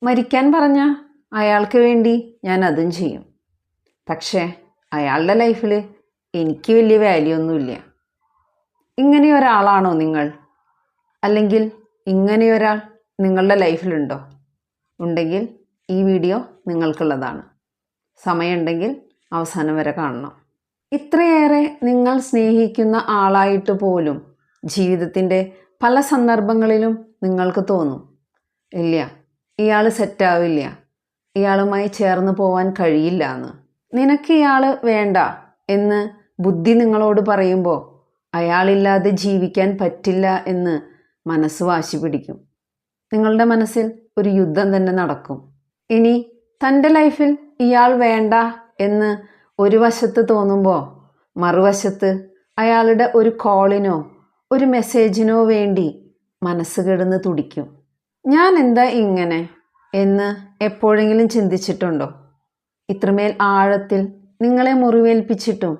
മരിക്കാൻ പറഞ്ഞ അയാൾക്ക് വേണ്ടി ഞാൻ അതും ചെയ്യും. പക്ഷേ അയാളുടെ ലൈഫിൽ എനിക്ക് വലിയ വാല്യൂ ഒന്നുമില്ല. ഇങ്ങനെ ഒരാളാണോ നിങ്ങൾ? അല്ലെങ്കിൽ ഇങ്ങനെ ഒരാൾ നിങ്ങളുടെ ലൈഫിലുണ്ടോ? ഉണ്ടെങ്കിൽ ഈ വീഡിയോ നിങ്ങൾക്കുള്ളതാണ്. സമയമുണ്ടെങ്കിൽ അവസാനം വരെ കാണണം. ഇത്രയേറെ നിങ്ങൾ സ്നേഹിക്കുന്ന ആളായിട്ട് പോലും ജീവിതത്തിൻ്റെ പല സന്ദർഭങ്ങളിലും നിങ്ങൾക്ക് തോന്നും, ഇല്ല, ഇയാൾ സെറ്റാവില്ല, ഇയാളുമായി ചേർന്ന് പോവാൻ കഴിയില്ല എന്ന്. നിനക്ക് ഇയാൾ വേണ്ട എന്ന് ബുദ്ധി നിങ്ങളോട് പറയുമ്പോൾ അയാളില്ലാതെ ജീവിക്കാൻ പറ്റില്ല എന്ന് മനസ്സ് വാശി പിടിക്കും. നിങ്ങളുടെ മനസ്സിൽ ഒരു യുദ്ധം തന്നെ നടക്കും. ഇനി തൻ്റെ ലൈഫിൽ ഇയാൾ വേണ്ട എന്ന് ഒരു വശത്ത് തോന്നുമ്പോൾ മറുവശത്ത് അയാളുടെ ഒരു കോളിനോ ഒരു മെസ്സേജിനോ വേണ്ടി മനസ്സ് കിടന്ന് തുടിക്കും. ഞാൻ എന്താ ഇങ്ങനെ എന്ന് എപ്പോഴെങ്കിലും ചിന്തിച്ചിട്ടുണ്ടോ? ഇത്രമേൽ ആഴത്തിൽ നിങ്ങളെ മുറിവേൽപ്പിച്ചിട്ടും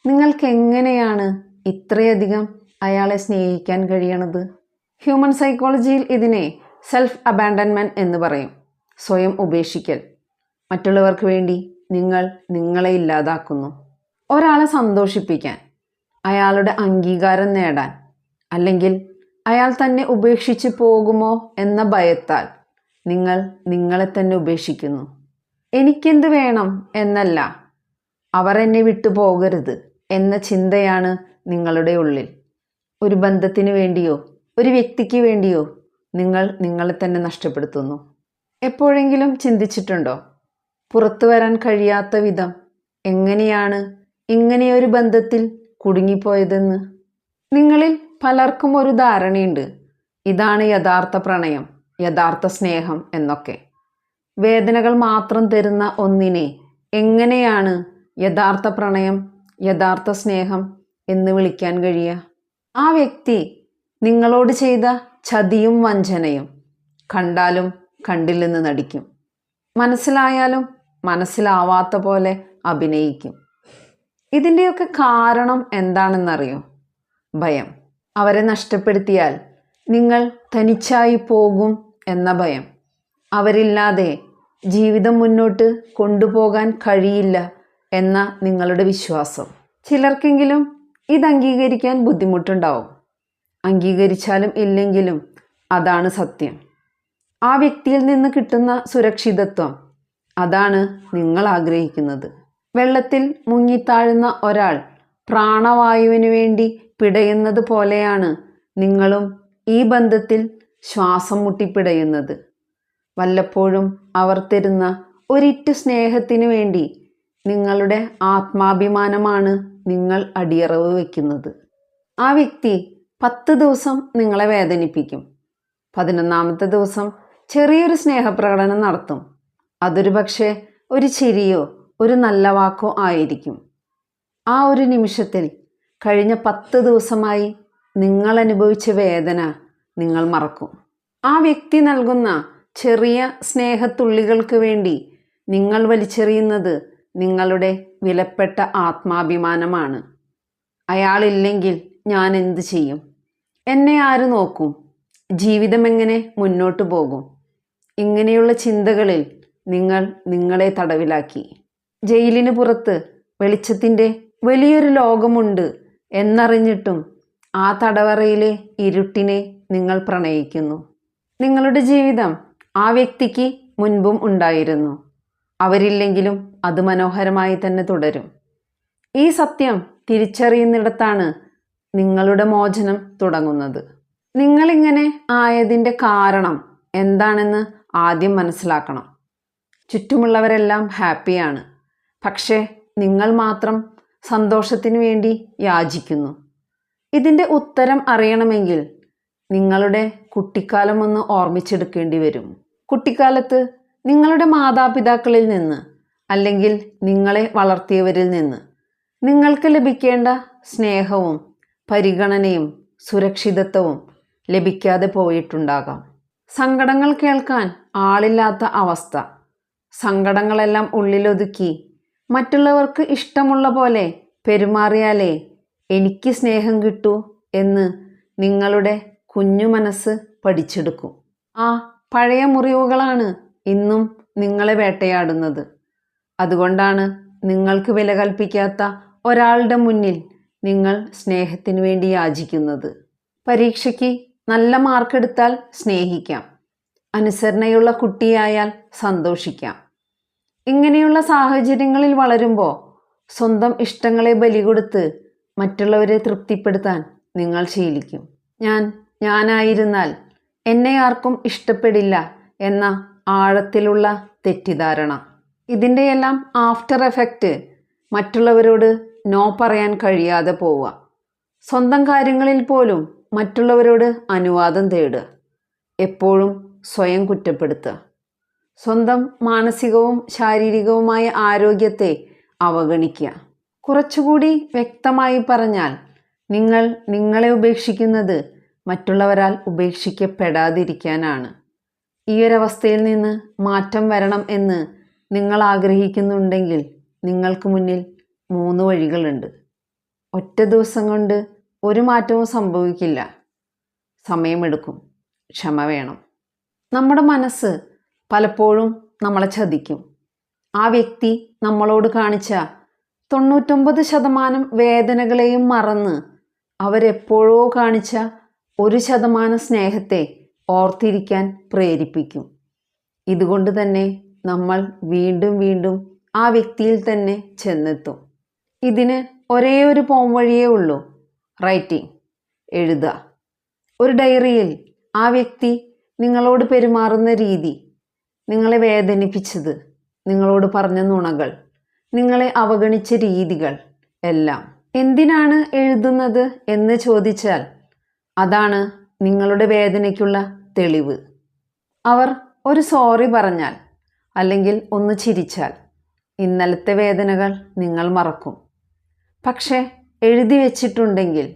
നിങ്ങൾക്ക് എങ്ങനെയാണ് ഇത്രയധികം അയാളെ സ്നേഹിക്കാൻ കഴിയണത്? ഹ്യൂമൻ സൈക്കോളജിയിൽ ഇതിനെ സെൽഫ് അബാൻഡൻമെൻറ്റ് എന്ന് പറയും. സ്വയം ഉപേക്ഷിക്കൽ. മറ്റുള്ളവർക്ക് വേണ്ടി നിങ്ങൾ നിങ്ങളെ ഇല്ലാതാക്കുന്നു. ഒരാളെ സന്തോഷിപ്പിക്കാൻ, അയാളുടെ അംഗീകാരം നേടാൻ, അല്ലെങ്കിൽ അയാൾ തന്നെ ഉപേക്ഷിച്ച് പോകുമോ എന്ന ഭയത്താൽ നിങ്ങൾ നിങ്ങളെ തന്നെ ഉപേക്ഷിക്കുന്നു. എനിക്കെന്ത് വേണം എന്നല്ല, അവർ എന്നെ വിട്ടു പോകരുത് എന്ന ചിന്തയാണ് നിങ്ങളുടെ ഉള്ളിൽ. ഒരു ബന്ധത്തിന് വേണ്ടിയോ ഒരു വ്യക്തിക്ക് വേണ്ടിയോ നിങ്ങൾ നിങ്ങളെ തന്നെ നഷ്ടപ്പെടുത്തുന്നു. എപ്പോഴെങ്കിലും ചിന്തിച്ചിട്ടുണ്ടോ പുറത്തു വരാൻ കഴിയാത്ത വിധം എങ്ങനെയാണ് ഇങ്ങനെയൊരു ബന്ധത്തിൽ കുടുങ്ങിപ്പോയതെന്ന്? നിങ്ങളിൽ പലർക്കും ഒരു ധാരണയുണ്ട്, ഇതാണ് യഥാർത്ഥ പ്രണയം, യഥാർത്ഥ സ്നേഹം എന്നൊക്കെ. വേദനകൾ മാത്രം തരുന്ന ഒന്നിനെ എങ്ങനെയാണ് യഥാർത്ഥ പ്രണയം, യഥാർത്ഥ സ്നേഹം എന്ന് വിളിക്കാൻ കഴിയുക? ആ വ്യക്തി നിങ്ങളോട് ചെയ്ത ചതിയും വഞ്ചനയും കണ്ടാലും കണ്ടില്ലെന്ന് നടിക്കും, മനസ്സിലായാലും മനസ്സിലാവാത്ത പോലെ അഭിനയിക്കും. ഇതിൻ്റെയൊക്കെ കാരണം എന്താണെന്നറിയോ? ഭയം. അവരെ നഷ്ടപ്പെടുത്തിയാൽ നിങ്ങൾ തനിച്ചായി പോകും എന്ന ഭയം. അവരില്ലാതെ ജീവിതം മുന്നോട്ട് കൊണ്ടുപോകാൻ കഴിയില്ല എന്ന നിങ്ങളുടെ വിശ്വാസം. ചിലർക്കെങ്കിലും ഇത് അംഗീകരിക്കാൻ ബുദ്ധിമുട്ടുണ്ടാവും. അംഗീകരിച്ചാലും ഇല്ലെങ്കിലും അതാണ് സത്യം. ആ വ്യക്തിയിൽ നിന്ന് കിട്ടുന്ന സുരക്ഷിതത്വം, അതാണ് നിങ്ങൾ ആഗ്രഹിക്കുന്നത്. വെള്ളത്തിൽ മുങ്ങിത്താഴുന്ന ഒരാൾ പ്രാണവായുവിന് വേണ്ടി പിടയുന്നത് പോലെയാണ് നിങ്ങളും ഈ ബന്ധത്തിൽ ശ്വാസം മുട്ടിപ്പിടയുന്നത്. വല്ലപ്പോഴും അവർ തരുന്ന ഒരിറ്റു സ്നേഹത്തിന് വേണ്ടി നിങ്ങളുടെ ആത്മാഭിമാനമാണ് നിങ്ങൾ അടിയറവ് വയ്ക്കുന്നത്. ആ വ്യക്തി 10 ദിവസം നിങ്ങളെ വേദനിപ്പിക്കും. 11ാമത്തെ ദിവസം ചെറിയൊരു സ്നേഹപ്രകടനം നടത്തും. അതൊരു പക്ഷേ ഒരു ചിരിയോ ഒരു നല്ല വാക്കോ ആയിരിക്കും. ആ ഒരു നിമിഷത്തിൽ കഴിഞ്ഞ 10 ദിവസമായി നിങ്ങൾ അനുഭവിച്ച വേദന നിങ്ങൾ മറക്കും. ആ വ്യക്തി നൽകുന്ന ചെറിയ സ്നേഹത്തുള്ളികൾക്ക് വേണ്ടി നിങ്ങൾ വലിച്ചെറിയുന്നത് നിങ്ങളുടെ വിലപ്പെട്ട ആത്മാഭിമാനമാണ്. അയാളില്ലെങ്കിൽ ഞാൻ എന്ത് ചെയ്യും? എന്നെ ആര് നോക്കും? ജീവിതം എങ്ങനെ മുന്നോട്ട് പോകും? ഇങ്ങനെയുള്ള ചിന്തകളിൽ നിങ്ങൾ നിങ്ങളെ തടവിലാക്കി. ജയിലിന് പുറത്ത് വെളിച്ചത്തിൻ്റെ വലിയൊരു ലോകമുണ്ട് എന്നറിഞ്ഞിട്ടും ആ തടവറയിലെ ഇരുട്ടിനെ നിങ്ങൾ പ്രണയിക്കുന്നു. നിങ്ങളുടെ ജീവിതം ആ വ്യക്തിക്ക് മുൻപും ഉണ്ടായിരുന്നു. അവരില്ലെങ്കിലും അത് മനോഹരമായി തന്നെ തുടരും. ഈ സത്യം തിരിച്ചറിയുന്നിടത്താണ് നിങ്ങളുടെ മോചനം തുടങ്ങുന്നത്. നിങ്ങളിങ്ങനെ ആയതിൻ്റെ കാരണം എന്താണെന്ന് ആദ്യം മനസ്സിലാക്കണം. ചുറ്റുമുള്ളവരെല്ലാം ഹാപ്പിയാണ്, പക്ഷേ നിങ്ങൾ മാത്രം സന്തോഷത്തിന് വേണ്ടി യാചിക്കുന്നു. ഇതിൻ്റെ ഉത്തരം അറിയണമെങ്കിൽ നിങ്ങളുടെ കുട്ടിക്കാലം ഒന്ന് ഓർമ്മിച്ചെടുക്കേണ്ടി വരും. കുട്ടിക്കാലത്ത് നിങ്ങളുടെ മാതാപിതാക്കളിൽ നിന്ന് അല്ലെങ്കിൽ നിങ്ങളെ വളർത്തിയവരിൽ നിന്ന് നിങ്ങൾക്ക് ലഭിക്കേണ്ട സ്നേഹവും പരിഗണനയും സുരക്ഷിതത്വവും ലഭിക്കാതെ പോയിട്ടുണ്ടാകാം. സങ്കടങ്ങൾ കേൾക്കാൻ ആളില്ലാത്ത അവസ്ഥ. സങ്കടങ്ങളെല്ലാം ഉള്ളിലൊതുക്കി മറ്റുള്ളവർക്ക് ഇഷ്ടമുള്ള പോലെ പെരുമാറിയാലേ എനിക്ക് സ്നേഹം കിട്ടൂ എന്ന് നിങ്ങളുടെ കുഞ്ഞു മനസ്സ് പഠിച്ചെടുക്കും. ആ പഴയ മുറിവുകളാണ് ഇന്നും നിങ്ങളെ വേട്ടയാടുന്നത്. അതുകൊണ്ടാണ് നിങ്ങൾക്ക് വില കൽപ്പിക്കാത്ത ഒരാളുടെ മുന്നിൽ നിങ്ങൾ സ്നേഹത്തിന് വേണ്ടി യാചിക്കുന്നത്. പരീക്ഷയ്ക്ക് നല്ല മാർക്കെടുത്താൽ സ്നേഹിക്കാം, അനുസരണയുള്ള കുട്ടിയായാൽ സന്തോഷിക്കാം. ഇങ്ങനെയുള്ള സാഹചര്യങ്ങളിൽ വളരുമ്പോൾ സ്വന്തം ഇഷ്ടങ്ങളെ ബലി കൊടുത്ത് മറ്റുള്ളവരെ തൃപ്തിപ്പെടുത്താൻ നിങ്ങൾ ശീലിക്കും. ഞാനായിരുന്നാൽ എന്നെ ആർക്കും ഇഷ്ടപ്പെടില്ല എന്ന ആഴത്തിലുള്ള തെറ്റിദ്ധാരണ. ഇതിൻ്റെയെല്ലാം ആഫ്റ്റർ എഫക്റ്റ് മറ്റുള്ളവരോട് നോ പറയാൻ കഴിയാതെ പോവുക, സ്വന്തം കാര്യങ്ങളിൽ പോലും മറ്റുള്ളവരോട് അനുവാദം തേടുക, എപ്പോഴും സ്വയം കുറ്റപ്പെടുത്തുക, സ്വന്തം മാനസികവും ശാരീരികവുമായ ആരോഗ്യത്തെ അവഗണിക്കുക. കുറച്ചുകൂടി വ്യക്തമായി പറഞ്ഞാൽ, നിങ്ങൾ നിങ്ങളെ ഉപേക്ഷിക്കുന്നത് മറ്റുള്ളവരാൽ ഉപേക്ഷിക്കപ്പെടാതിരിക്കാനാണ്. ഈയൊരവസ്ഥയിൽ നിന്ന് മാറ്റം വരണം എന്ന് നിങ്ങൾ ആഗ്രഹിക്കുന്നുണ്ടെങ്കിൽ നിങ്ങൾക്ക് മുന്നിൽ 3 വഴികളുണ്ട്. ഒറ്റ ദിവസം കൊണ്ട് ഒരു മാറ്റവും സംഭവിക്കില്ല. സമയമെടുക്കും, ക്ഷമ വേണം. നമ്മുടെ മനസ്സ് പലപ്പോഴും നമ്മളെ ചതിക്കും. ആ വ്യക്തി നമ്മളോട് കാണിച്ച 99% വേദനകളെയും മറന്ന് അവരെപ്പോഴോ കാണിച്ച 1% സ്നേഹത്തെ ഓർത്തിരിക്കാൻ പ്രേരിപ്പിക്കും. ഇതുകൊണ്ട് തന്നെ നമ്മൾ വീണ്ടും വീണ്ടും ആ വ്യക്തിയിൽ തന്നെ ചെന്നെത്തും. ഇതിന് ഒരേ ഒരു പോംവഴിയേ ഉള്ളൂ: റൈറ്റിംഗ്, എഴുതുക. ഒരു ഡയറിയിൽ ആ വ്യക്തി നിങ്ങളോട് പെരുമാറുന്ന രീതി, നിങ്ങളെ വേദനിപ്പിച്ചത്, നിങ്ങളോട് പറഞ്ഞ നുണകൾ, നിങ്ങളെ അവഗണിച്ച രീതികൾ എല്ലാം. എന്തിനാണ് എഴുതുന്നത് എന്ന് ചോദിച്ചാൽ അതാണ് നിങ്ങളുടെ വേദനയ്ക്കുള്ള തെളിവ്. അവർ ഒരു സോറി പറഞ്ഞാൽ അല്ലെങ്കിൽ ഒന്ന് ചിരിച്ചാൽ ഇന്നലത്തെ വേദനകൾ നിങ്ങൾ മറക്കും. പക്ഷേ എഴുതി വച്ചിട്ടുണ്ടെങ്കിൽ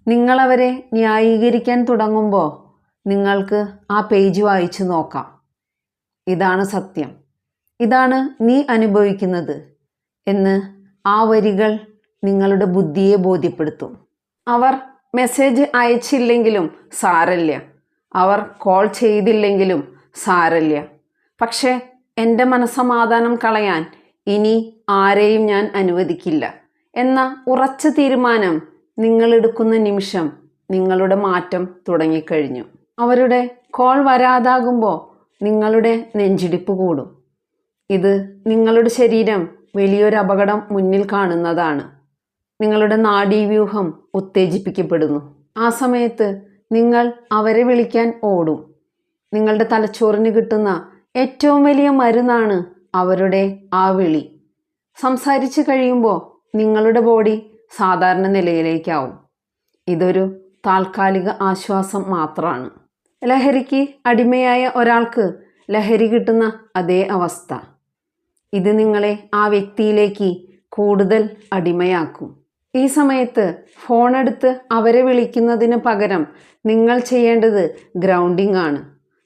നിങ്ങളവരെ ന്യായീകരിക്കാൻ തുടങ്ങുമ്പോൾ നിങ്ങൾക്ക് ആ പേജ് വായിച്ചു നോക്കാം. ഇതാണ് സത്യം, ഇതാണ് നീ അനുഭവിക്കുന്നത് എന്ന് ആ വരികൾ നിങ്ങളുടെ ബുദ്ധിയെ ബോധ്യപ്പെടുത്തും. അവർ മെസ്സേജ് അയച്ചില്ലെങ്കിലും സാരല്ല, അവർ കോൾ ചെയ്തില്ലെങ്കിലും സാരല്ല, പക്ഷേ എൻ്റെ മനസ്സമാധാനം കളയാൻ ഇനി ആരെയും ഞാൻ അനുവദിക്കില്ല എന്ന ഉറച്ച തീരുമാനം നിങ്ങളെടുക്കുന്ന നിമിഷം നിങ്ങളുടെ മാറ്റം തുടങ്ങിക്കഴിഞ്ഞു. അവരുടെ കോൾ വരാതാകുമ്പോൾ നിങ്ങളുടെ നെഞ്ചിടിപ്പ് കൂടും. ഇത് നിങ്ങളുടെ ശരീരം വലിയൊരു അപകടം മുന്നിൽ കാണുന്നതാണ്. നിങ്ങളുടെ നാഡീവ്യൂഹം ഉത്തേജിപ്പിക്കപ്പെടുന്നു. ആ സമയത്ത് നിങ്ങൾ അവരെ വിളിക്കാൻ ഓടും. നിങ്ങളുടെ തലച്ചോറിന് കിട്ടുന്ന ഏറ്റവും വലിയ മരുന്നാണ് അവരുടെ ആ വിളി. സംസാരിച്ച് കഴിയുമ്പോൾ നിങ്ങളുടെ ബോഡി സാധാരണ നിലയിലേക്കാവും. ഇതൊരു താൽക്കാലിക ആശ്വാസം മാത്രമാണ്. ലഹരിക്ക് അടിമയായ ഒരാൾക്ക് ലഹരി കിട്ടുന്ന അതേ അവസ്ഥ. ഇത് നിങ്ങളെ ആ വ്യക്തിയിലേക്ക് കൂടുതൽ അടിമയാക്കും. ഈ സമയത്ത് ഫോണെടുത്ത് അവരെ വിളിക്കുന്നതിന് പകരം നിങ്ങൾ ചെയ്യേണ്ടത് ഗ്രൗണ്ടിങ് ആണ്.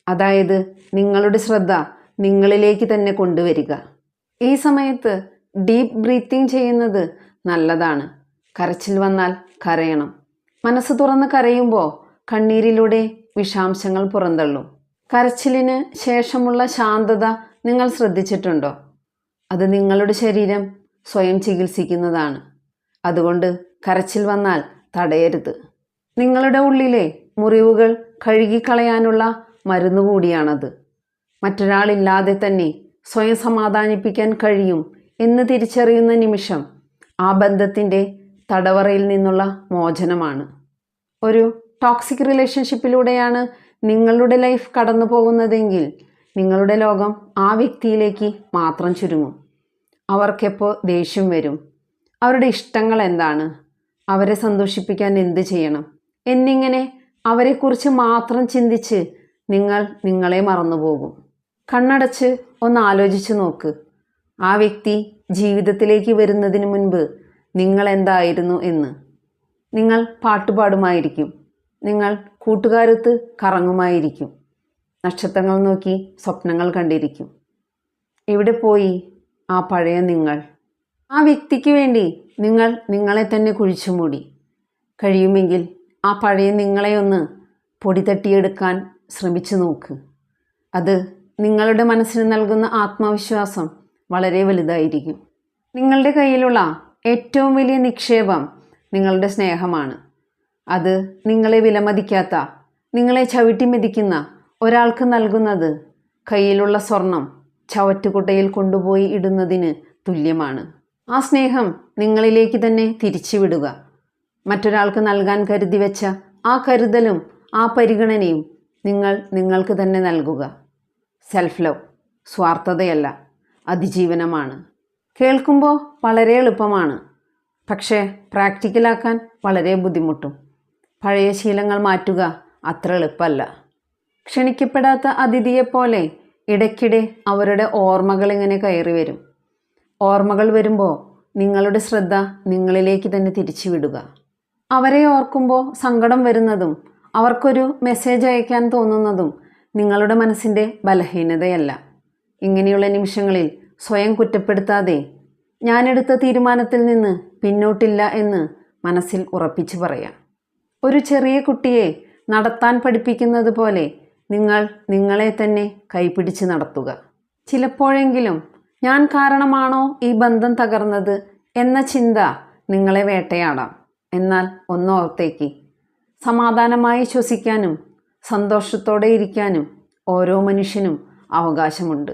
അതായത് നിങ്ങളുടെ ശ്രദ്ധ നിങ്ങളിലേക്ക് തന്നെ കൊണ്ടുവരിക. ഈ സമയത്ത് ഡീപ്പ് ബ്രീത്തിങ് ചെയ്യുന്നത് നല്ലതാണ്. കരച്ചിൽ വന്നാൽ കരയണം. മനസ്സ് തുറന്ന് കരയുമ്പോൾ കണ്ണീരിലൂടെ വിഷാംശങ്ങൾ പുറന്തള്ളും. കരച്ചിലിന് ശേഷമുള്ള ശാന്തത നിങ്ങൾ ശ്രദ്ധിച്ചിട്ടുണ്ടോ? അത് നിങ്ങളുടെ ശരീരം സ്വയം ചികിത്സിക്കുന്നതാണ്. അതുകൊണ്ട് കരച്ചിൽ വന്നാൽ തടയരുത്. നിങ്ങളുടെ ഉള്ളിലെ മുറിവുകൾ കഴുകിക്കളയാനുള്ള മരുന്ന് കൂടിയാണത്. മറ്റൊരാളില്ലാതെ തന്നെ സ്വയം സമാധാനിപ്പിക്കാൻ കഴിയും എന്ന് തിരിച്ചറിയുന്ന നിമിഷം ആ ബന്ധത്തിൻ്റെ തടവറയിൽ നിന്നുള്ള മോചനമാണ്. ഒരു ടോക്സിക് റിലേഷൻഷിപ്പിലൂടെയാണ് നിങ്ങളുടെ ലൈഫ് കടന്നു പോകുന്നതെങ്കിൽ നിങ്ങളുടെ ലോകം ആ വ്യക്തിയിലേക്ക് മാത്രം ചുരുങ്ങും. അവർക്കെപ്പോൾ ദേഷ്യം വരും, അവരുടെ ഇഷ്ടങ്ങൾ എന്താണ്, അവരെ സന്തോഷിപ്പിക്കാൻ എന്ത് ചെയ്യണം എന്നിങ്ങനെ അവരെക്കുറിച്ച് മാത്രം ചിന്തിച്ച് നിങ്ങൾ നിങ്ങളെ മറന്നുപോകും. കണ്ണടച്ച് ഒന്ന് ആലോചിച്ച് നോക്ക്. ആ വ്യക്തി ജീവിതത്തിലേക്ക് വരുന്നതിന് മുൻപ് നിങ്ങൾ എന്തായിരുന്നു എന്ന്. നിങ്ങൾ പാട്ടുപാടുമായിരിക്കും, നിങ്ങൾ കൂട്ടുകാരത്ത് കറങ്ങുമായിരിക്കും, നക്ഷത്രങ്ങൾ നോക്കി സ്വപ്നങ്ങൾ കണ്ടിരിക്കും. ഇവിടെ പോയി ആ പഴയ നിങ്ങൾ? ആ വ്യക്തിക്ക് വേണ്ടി നിങ്ങൾ നിങ്ങളെ തന്നെ കുഴിച്ചുമൂടി. കഴിയുമെങ്കിൽ ആ പഴയ നിങ്ങളെ ഒന്ന് പൊടി തട്ടിയെടുക്കാൻ ശ്രമിച്ചു നോക്ക്. അത് നിങ്ങളുടെ മനസ്സിന് നൽകുന്ന ആത്മവിശ്വാസം വളരെ വലുതായിരിക്കും. നിങ്ങളുടെ കയ്യിലുള്ള ഏറ്റവും വലിയ നിക്ഷേപം നിങ്ങളുടെ സ്നേഹമാണ്. അത് നിങ്ങളെ വിലമതിക്കാത്ത, നിങ്ങളെ ചവിട്ടിമെതിക്കുന്ന ഒരാൾക്ക് നൽകുന്നത് കയ്യിലുള്ള സ്വർണം ചവറ്റുകുട്ടയിൽ കൊണ്ടുപോയി ഇടുന്നതിന് തുല്യമാണ്. ആ സ്നേഹം നിങ്ങളിലേക്ക് തന്നെ തിരിച്ചുവിടുക. മറ്റൊരാൾക്ക് നൽകാൻ കരുതി വെച്ച ആ കരുതലും ആ പരിഗണനയും നിങ്ങൾക്ക് തന്നെ നൽകുക. സെൽഫ് ലവ് സ്വാർത്ഥതയല്ല, അതിജീവനമാണ്. കേൾക്കുമ്പോൾ വളരെ എളുപ്പമാണ്, പക്ഷേ പ്രാക്ടിക്കലാക്കാൻ വളരെ ബുദ്ധിമുട്ടും. പഴയ ശീലങ്ങൾ മാറ്റുക അത്ര എളുപ്പമല്ല. ക്ഷണിക്കപ്പെടാത്ത അതിഥിയെപ്പോലെ ഇടയ്ക്കിടെ അവരുടെ ഓർമ്മകൾ ഇങ്ങനെ കയറി വരും. ഓർമ്മകൾ വരുമ്പോൾ നിങ്ങളുടെ ശ്രദ്ധ നിങ്ങളിലേക്ക് തന്നെ തിരിച്ചുവിടുക. അവരെ ഓർക്കുമ്പോൾ സങ്കടം വരുന്നതും അവർക്കൊരു മെസ്സേജ് അയക്കാൻ തോന്നുന്നതും നിങ്ങളുടെ മനസ്സിൻ്റെ ബലഹീനതയല്ല. ഇങ്ങനെയുള്ള നിമിഷങ്ങളിൽ സ്വയം കുറ്റപ്പെടുത്താതെ ഞാനെടുത്ത തീരുമാനത്തിൽ നിന്ന് പിന്നോട്ടില്ല എന്ന് മനസ്സിൽ ഉറപ്പിച്ചു പറയാം. ഒരു ചെറിയ കുട്ടിയെ നടത്താൻ പഠിപ്പിക്കുന്നത് പോലെ നിങ്ങളെ തന്നെ കൈപിടിച്ച് നടത്തുക. ചിലപ്പോഴെങ്കിലും ഞാൻ കാരണമാണോ ഈ ബന്ധം തകർന്നത് എന്ന ചിന്ത നിങ്ങളെ വേട്ടയാടാം. എന്നാൽ ഒന്നോർത്തേക്ക്, സമാധാനമായി ശ്വസിക്കാനും സന്തോഷത്തോടെ ഇരിക്കാനും ഓരോ മനുഷ്യനും അവകാശമുണ്ട്.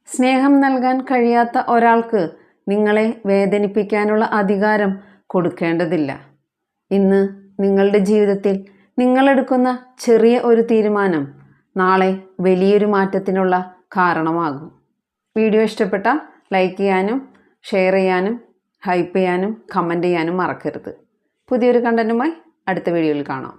സ്നേഹം നൽകാൻ കഴിയാത്ത ഒരാൾക്ക് നിങ്ങളെ വേദനിപ്പിക്കാനുള്ള അധികാരം കൊടുക്കേണ്ടതില്ല. ഇന്ന് നിങ്ങളുടെ ജീവിതത്തിൽ നിങ്ങളെടുക്കുന്ന ചെറിയ ഒരു തീരുമാനം നാളെ വലിയൊരു മാറ്റത്തിനുള്ള കാരണമാകും. വീഡിയോ ഇഷ്ടപ്പെട്ടാൽ ലൈക്ക് ചെയ്യാനും ഷെയർ ചെയ്യാനും ഹൈപ്പ് ചെയ്യാനും കമൻറ്റ് ചെയ്യാനും മറക്കരുത്. പുതിയൊരു കണ്ടൻറ്റുമായി അടുത്ത വീഡിയോയിൽ കാണാം.